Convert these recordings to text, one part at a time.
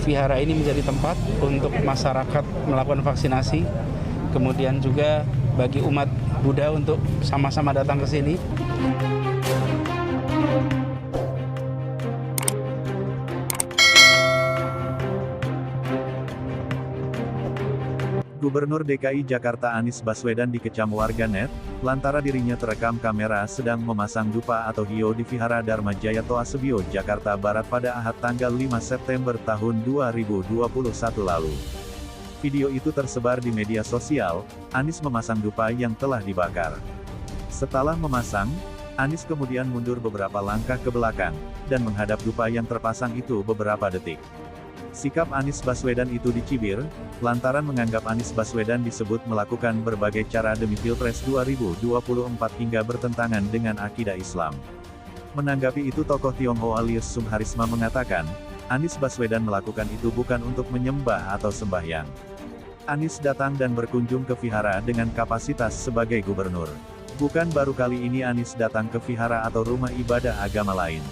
vihara ini menjadi tempat untuk masyarakat melakukan vaksinasi, kemudian juga bagi umat Buddha untuk sama-sama datang ke sini. Gubernur DKI Jakarta Anies Baswedan dikecam warganet, lantaran dirinya terekam kamera sedang memasang dupa atau hiyo di Vihara Dharma Jaya Toasebio, Jakarta Barat pada Ahad tanggal 5 September tahun 2021 lalu. Video itu tersebar di media sosial. Anies memasang dupa yang telah dibakar. Setelah memasang, Anies kemudian mundur beberapa langkah ke belakang, dan menghadap dupa yang terpasang itu beberapa detik. Sikap Anies Baswedan itu dicibir, lantaran menganggap Anies Baswedan disebut melakukan berbagai cara demi Pilpres 2024 hingga bertentangan dengan akidah Islam. Menanggapi itu tokoh Tionghoa Lius Sumharisma mengatakan, Anies Baswedan melakukan itu bukan untuk menyembah atau sembahyang. Anies datang dan berkunjung ke vihara dengan kapasitas sebagai gubernur. Bukan baru kali ini Anies datang ke vihara atau rumah ibadah agama lain.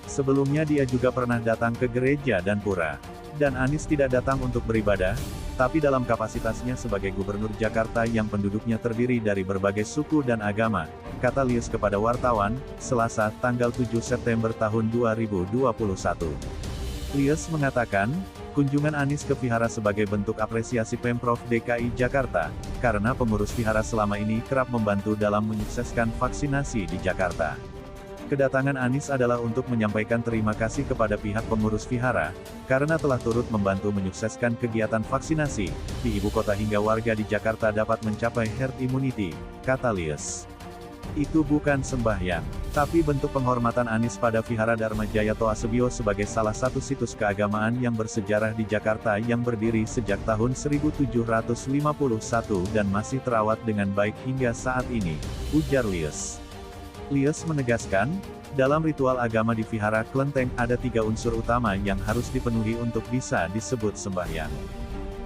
Sebelumnya dia juga pernah datang ke gereja dan pura. Dan Anies tidak datang untuk beribadah, tapi dalam kapasitasnya sebagai gubernur Jakarta yang penduduknya terdiri dari berbagai suku dan agama, kata Lius kepada wartawan, Selasa, tanggal 7 September tahun 2021. Lius mengatakan, kunjungan Anies ke vihara sebagai bentuk apresiasi Pemprov DKI Jakarta, karena pengurus vihara selama ini kerap membantu dalam menyukseskan vaksinasi di Jakarta. Kedatangan Anies adalah untuk menyampaikan terima kasih kepada pihak pengurus vihara, karena telah turut membantu menyukseskan kegiatan vaksinasi di ibu kota hingga warga di Jakarta dapat mencapai herd immunity, kata Lius. Itu bukan sembahyang, tapi bentuk penghormatan Anies pada Vihara Dharma Jaya Toasebio sebagai salah satu situs keagamaan yang bersejarah di Jakarta yang berdiri sejak tahun 1751 dan masih terawat dengan baik hingga saat ini, ujar Lius. Lius menegaskan, dalam ritual agama di Vihara Kelenteng ada 3 unsur utama yang harus dipenuhi untuk bisa disebut sembahyang,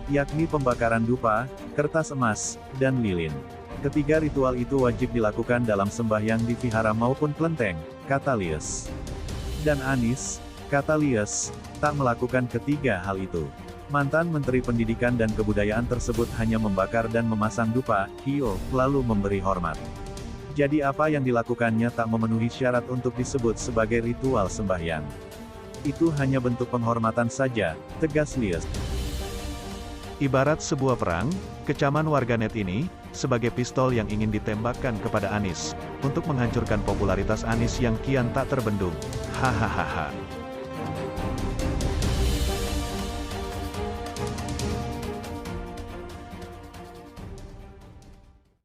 yakni pembakaran dupa, kertas emas, dan lilin. Ketiga ritual itu wajib dilakukan dalam sembahyang di Vihara maupun kelenteng, kata Lius. Dan Anies, kata Lius, tak melakukan ketiga hal itu. Mantan Menteri Pendidikan dan Kebudayaan tersebut hanya membakar dan memasang dupa, hiyo, lalu memberi hormat. Jadi apa yang dilakukannya tak memenuhi syarat untuk disebut sebagai ritual sembahyang. Itu hanya bentuk penghormatan saja, tegas Lius. Ibarat sebuah perang, kecaman warganet ini, sebagai pistol yang ingin ditembakkan kepada Anies, untuk menghancurkan popularitas Anies yang kian tak terbendung. Hahaha.